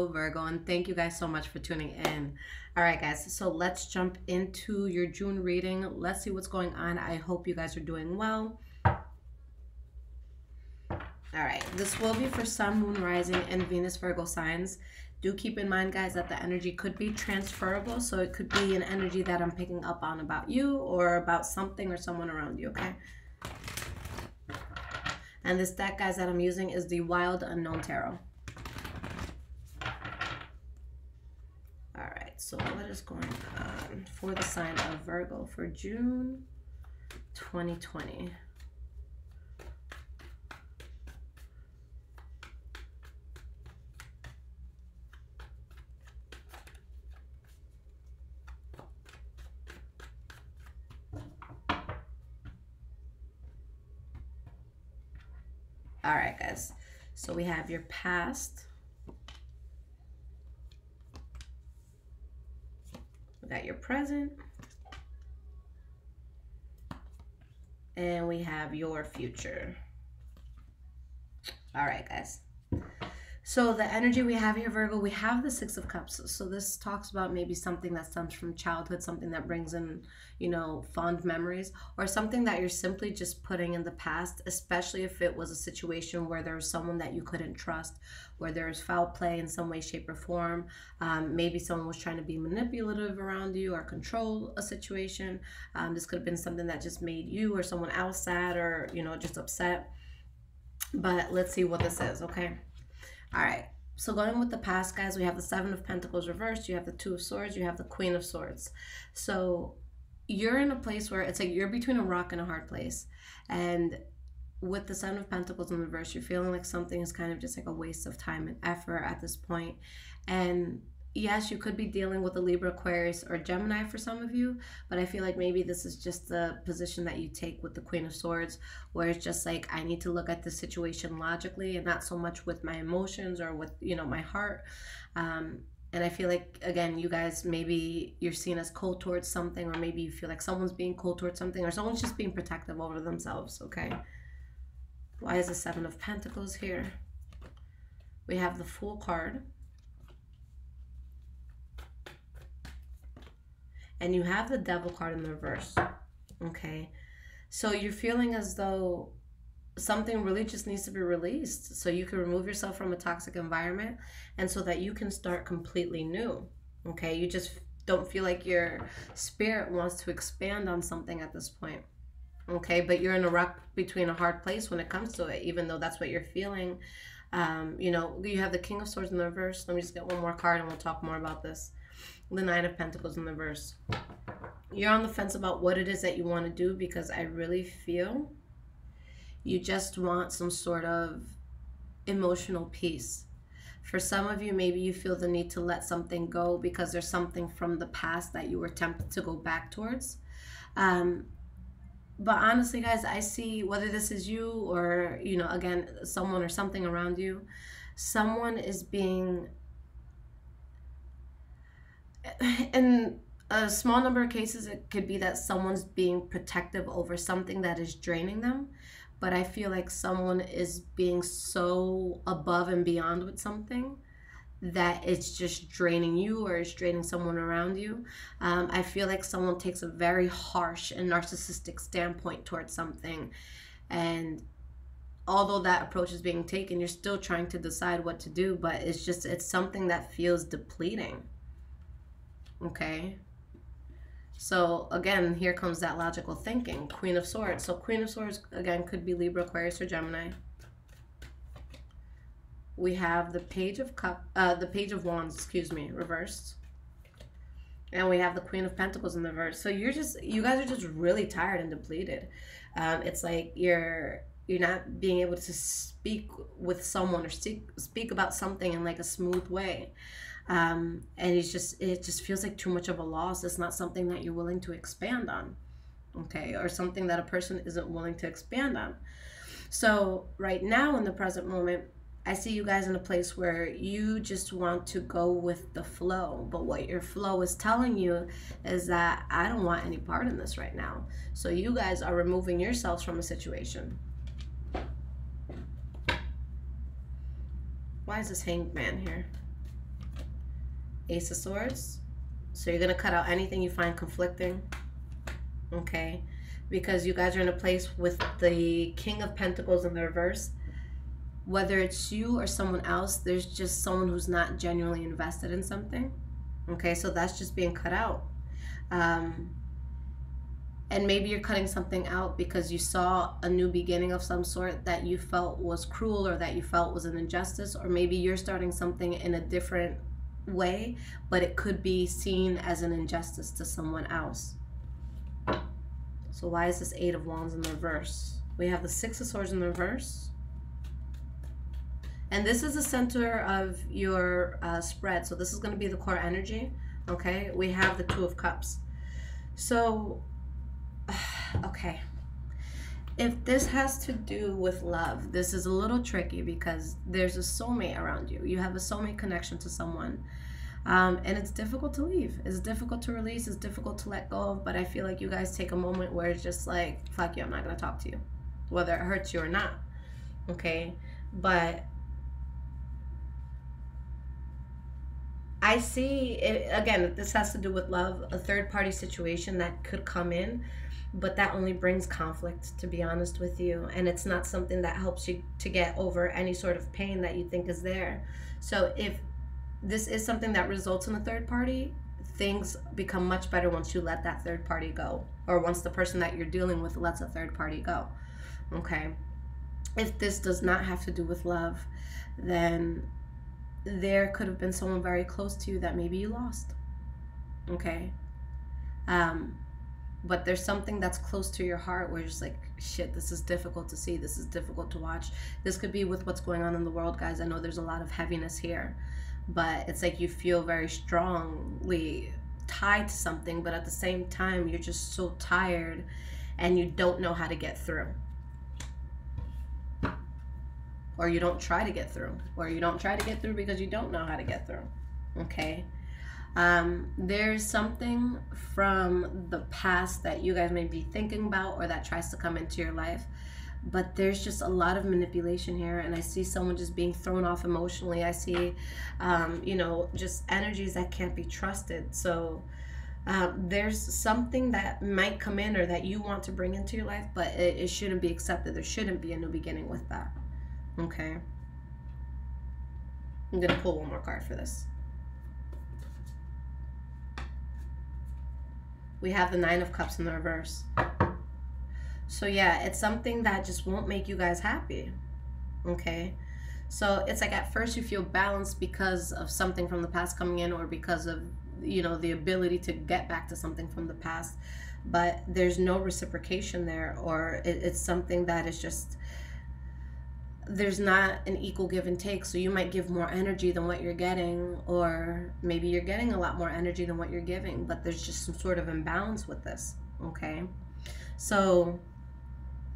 Virgo, and thank you guys so much for tuning in. All right, guys, so let's jump into your June reading. Let's see what's going on. I hope you guys are doing well. All right, this will be for Sun, Moon, Rising, and Venus Virgo signs. Do keep in mind, guys, that the energy could be transferable, so it could be an energy that I'm picking up on about you or about something or someone around you, okay? And this deck, guys, that I'm using is the Wild Unknown Tarot. So what is going on for the sign of Virgo for June 2020? All right, guys. So we have your past. Got your present, and we have your future. All right, guys. So the energy we have here, Virgo, we have the Six of Cups. So this talks about maybe something that stems from childhood, something that brings in, you know, fond memories, or something that you're simply just putting in the past, especially if it was a situation where there was someone that you couldn't trust, where there was foul play in some way, shape, or form. Maybe someone was trying to be manipulative around you or control a situation. This could have been something that just made you or someone else sad or, you know, just upset. But let's see what this is, okay? All right, so going with the past, guys, we have the Seven of Pentacles reversed, you have the Two of Swords, you have the Queen of Swords. So you're in a place where it's like you're between a rock and a hard place. And with the Seven of Pentacles in reverse, you're feeling like something is kind of just like a waste of time and effort at this point. And yes, you could be dealing with a Libra, Aquarius, or Gemini for some of you, but I feel like maybe this is just the position that you take with the Queen of Swords, where it's just like, I need to look at the situation logically and not so much with my emotions or with, you know, my heart. And I feel like, again, you guys, maybe you're seen as cold towards something, or maybe you feel like someone's being cold towards something, or someone's just being protective over themselves, okay? Why is the Seven of Pentacles here? We have the Fool card. And you have the Devil card in the reverse, okay? So you're feeling as though something really just needs to be released so you can remove yourself from a toxic environment and so that you can start completely new, okay? You just don't feel like your spirit wants to expand on something at this point, okay? But you're in a rock between a hard place when it comes to it, even though that's what you're feeling. You know, you have the King of Swords in the reverse. Let me just get one more card and we'll talk more about this. The Nine of Pentacles in the reverse. You're on the fence about what it is that you want to do, because I really feel you just want some sort of emotional peace. For some of you, maybe you feel the need to let something go because there's something from the past that you were tempted to go back towards. But honestly, guys, I see, whether this is you or, you know, again, someone or something around you, someone is being... In a small number of cases, it could be that someone's being protective over something that is draining them. But I feel like someone is being so above and beyond with something that it's just draining you, or it's draining someone around you. I feel like someone takes a very harsh and narcissistic standpoint towards something. And although that approach is being taken, you're still trying to decide what to do. But it's something that feels depleting. Okay, so again, here comes that logical thinking. Queen of Swords. So Queen of Swords, again, could be Libra, Aquarius, or Gemini. We have the Page of Wands, excuse me, reversed. And we have the Queen of Pentacles in the reverse. So you guys are just really tired and depleted. It's like you're not being able to speak with someone or speak about something in like a smooth way. And it just feels like too much of a loss. It's not something that you're willing to expand on, okay? Or something that a person isn't willing to expand on. So right now, in the present moment, I see you guys in a place where you just want to go with the flow. But what your flow is telling you is that I don't want any part in this right now. So you guys are removing yourselves from a situation. Why is this Hanged Man here? Ace of Swords. So you're going to cut out anything you find conflicting. Okay. Because you guys are in a place with the King of Pentacles in the reverse. Whether it's you or someone else, there's just someone who's not genuinely invested in something. Okay, so that's just being cut out. And maybe you're cutting something out because you saw a new beginning of some sort that you felt was cruel or that you felt was an injustice. Or maybe you're starting something in a different way, but it could be seen as an injustice to someone else. So why is this Eight of Wands in the reverse? We have the Six of Swords in the reverse. And this is the center of your spread. So this is going to be the core energy. Okay, we have the Two of Cups. So, okay. If this has to do with love, this is a little tricky because there's a soulmate around you. You have a soulmate connection to someone. And it's difficult to leave. It's difficult to release. It's difficult to let go of. But I feel like you guys take a moment where it's just like, fuck you, I'm not going to talk to you. Whether it hurts you or not. Okay? But I see, again, this has to do with love, a third-party situation that could come in, but that only brings conflict, to be honest with you. And it's not something that helps you to get over any sort of pain that you think is there. So if this is something that results in a third party, things become much better once you let that third party go, or once the person that you're dealing with lets a third party go. Okay? If this does not have to do with love, then there could have been someone very close to you that maybe you lost. Okay? But there's something that's close to your heart where you're just like, shit, this is difficult to see. This is difficult to watch. This could be with what's going on in the world, guys. I know there's a lot of heaviness here. But it's like you feel very strongly tied to something, but at the same time, you're just so tired and you don't know how to get through. Or you don't try to get through. Or you don't try to get through because you don't know how to get through. Okay? There's something from the past that you guys may be thinking about or that tries to come into your life. But there's just a lot of manipulation here, and I see someone just being thrown off emotionally. I see, you know, just energies that can't be trusted. So there's something that might come in or that you want to bring into your life, but it shouldn't be accepted. There shouldn't be a new beginning with that. Okay? I'm going to pull one more card for this. We have the Nine of Cups in the reverse. So yeah, it's something that just won't make you guys happy. Okay? So it's like at first you feel balanced because of something from the past coming in, or because of, you know, the ability to get back to something from the past. But there's no reciprocation there, or it's something that is just, there's not an equal give and take. So you might give more energy than what you're getting, or maybe you're getting a lot more energy than what you're giving, but there's just some sort of imbalance with this. Okay? So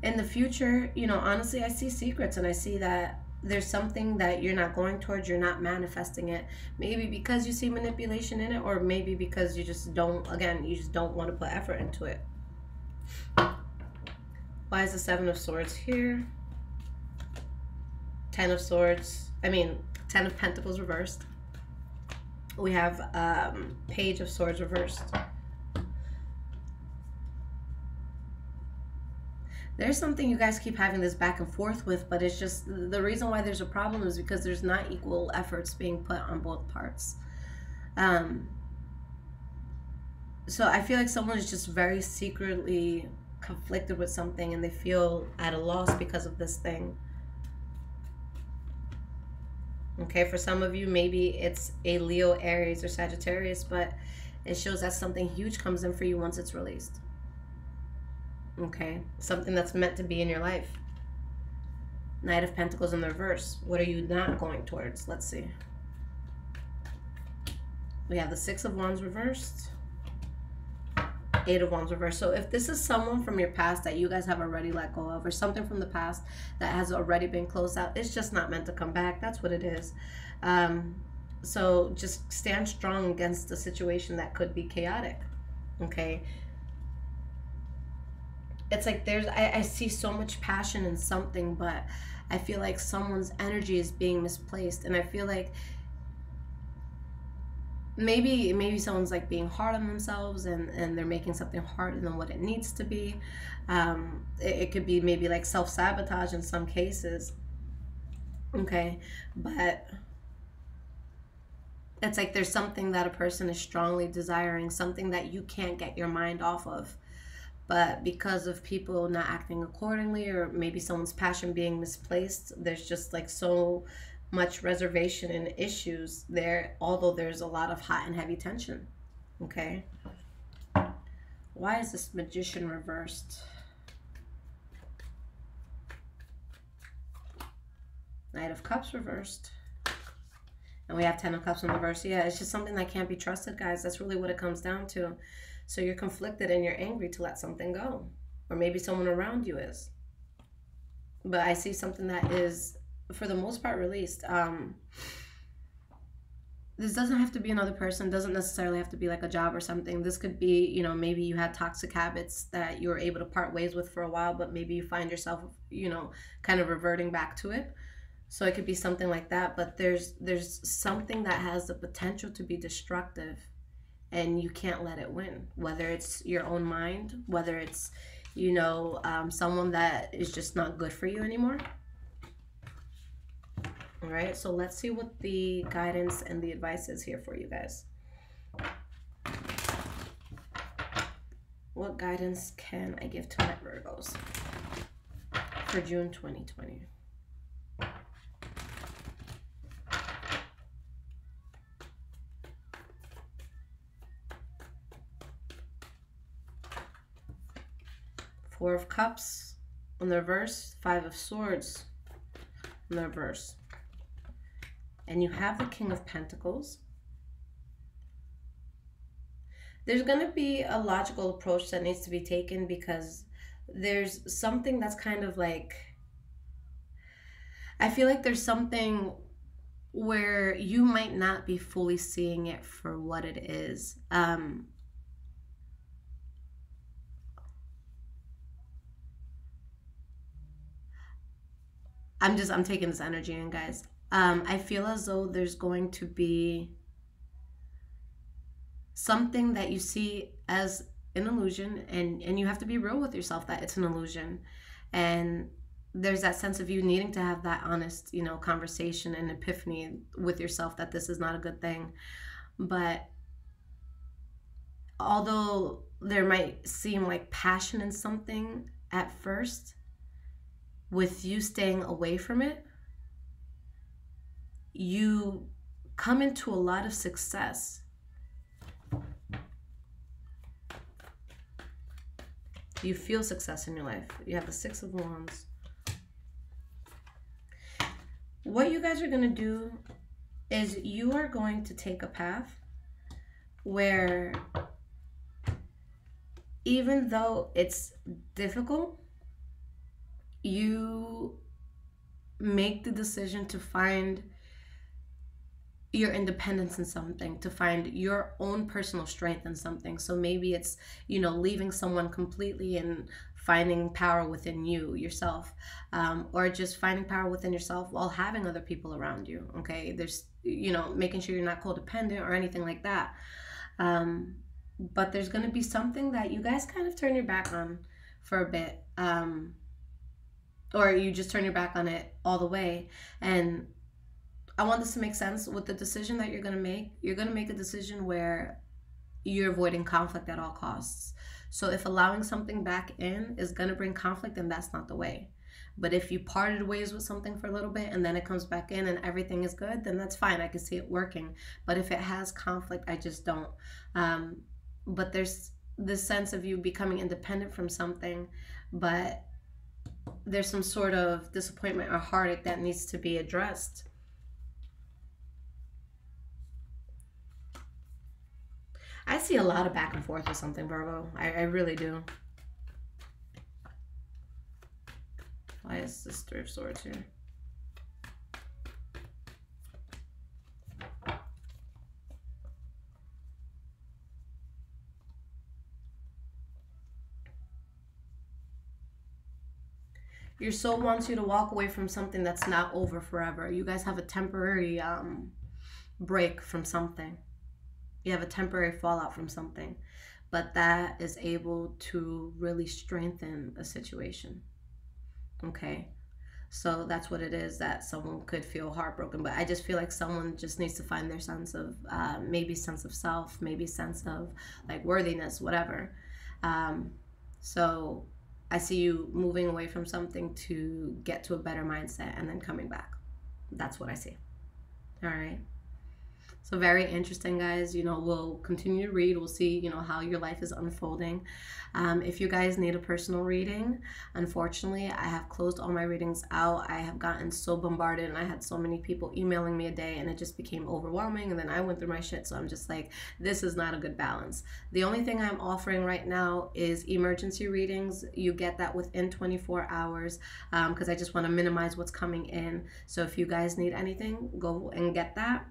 in the future, you know, honestly, I see secrets, and I see that there's something that you're not going towards, you're not manifesting it. Maybe because you see manipulation in it, or maybe because you just don't, again, you just don't want to put effort into it. Why is the Seven of Swords here? 10 of Swords, 10 of Pentacles reversed. We have Page of Swords reversed. There's something you guys keep having this back and forth with, but it's just, the reason why there's a problem is because there's not equal efforts being put on both parts. So I feel like someone is just very secretly conflicted with something, and they feel at a loss because of this thing. Okay, for some of you, maybe it's a Leo, Aries, or Sagittarius, but it shows that something huge comes in for you once it's released. Okay, something that's meant to be in your life. Knight of Pentacles in the reverse. What are you not going towards? Let's see. We have the Six of Wands reversed. Eight of Wands reversed. So if this is someone from your past that you guys have already let go of, or something from the past that has already been closed out, it's just not meant to come back. That's what it is. So just stand strong against the situation that could be chaotic. Okay. It's like I see so much passion in something, but I feel like someone's energy is being misplaced. And I feel like maybe someone's like being hard on themselves, and they're making something harder than what it needs to be. It could be maybe like self-sabotage in some cases. Okay, but it's like there's something that a person is strongly desiring, something that you can't get your mind off of. But because of people not acting accordingly, or maybe someone's passion being misplaced, there's just like so much reservation and issues there, although there's a lot of hot and heavy tension. Okay. Why is this Magician reversed? Knight of Cups reversed. And we have 10 of Cups in reverse. Yeah, it's just something that can't be trusted, guys. That's really what it comes down to. So you're conflicted and you're angry to let something go. Or maybe someone around you is. But I see something that is, for the most part, released. This doesn't have to be another person. Doesn't necessarily have to be like a job or something. This could be, you know, maybe you had toxic habits that you were able to part ways with for a while, but maybe you find yourself, you know, kind of reverting back to it. So it could be something like that, but there's something that has the potential to be destructive, and you can't let it win. Whether it's your own mind, whether it's, you know, someone that is just not good for you anymore. All right, so let's see what the guidance and the advice is here for you guys. What guidance can I give to my Virgos for June 2020? Four of Cups in the reverse, Five of Swords in the reverse. And you have the King of Pentacles. There's going to be a logical approach that needs to be taken, because there's something that's kind of like, I feel like there's something where you might not be fully seeing it for what it is. I'm taking this energy in, guys. I feel as though there's going to be something that you see as an illusion, and you have to be real with yourself that it's an illusion. And there's that sense of you needing to have that honest, you know, conversation and epiphany with yourself that this is not a good thing. But although there might seem like passion in something at first, with you staying away from it, you come into a lot of success. You feel success in your life. You have the Six of Wands. What you guys are going to do is you are going to take a path where, even though it's difficult, you make the decision to find your independence in something, to find your own personal strength in something. So maybe it's, you know, leaving someone completely and finding power within you, yourself, or just finding power within yourself while having other people around you. Okay, there's, you know, making sure you're not codependent or anything like that. But there's going to be something that you guys kind of turn your back on for a bit. Or you just turn your back on it all the way. And I want this to make sense with the decision that you're going to make. You're going to make a decision where you're avoiding conflict at all costs. So if allowing something back in is going to bring conflict, then that's not the way. But if you parted ways with something for a little bit and then it comes back in and everything is good, then that's fine. I can see it working. But if it has conflict, I just don't. But there's this sense of you becoming independent from something, but there's some sort of disappointment or heartache that needs to be addressed. I see a lot of back and forth with something, Virgo. I really do. Why is this Three of Swords here? Your soul wants you to walk away from something that's not over forever. You guys have a temporary break from something. You have a temporary fallout from something, but that is able to really strengthen a situation. Okay. So that's what it is, that someone could feel heartbroken. But I just feel like someone just needs to find their sense of maybe sense of self, maybe sense of like worthiness, whatever. Um, so I see you moving away from something to get to a better mindset and then coming back. That's what I see. All right. So very interesting, guys. We'll continue to read. We'll see, how your life is unfolding. If you guys need a personal reading, unfortunately, I have closed all my readings out. I have gotten so bombarded, and I had so many people emailing me a day, and it just became overwhelming. And then I went through my shit, so I'm just like, this is not a good balance. The only thing I'm offering right now is emergency readings. You get that within 24 hours because I just want to minimize what's coming in. So if you guys need anything, go and get that.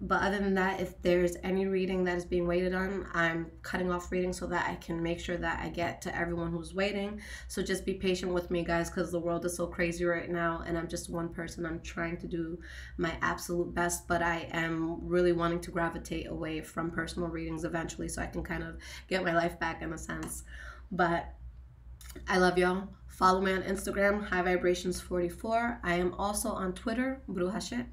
But other than that, if there's any reading that is being waited on, I'm cutting off reading so that I can make sure that I get to everyone who's waiting. So just be patient with me, guys, because the world is so crazy right now, and I'm just one person. I'm trying to do my absolute best, but I am really wanting to gravitate away from personal readings eventually so I can kind of get my life back in a sense. But I love y'all. Follow me on Instagram, High Vibrations 44. I am also on Twitter, Bruja Shit.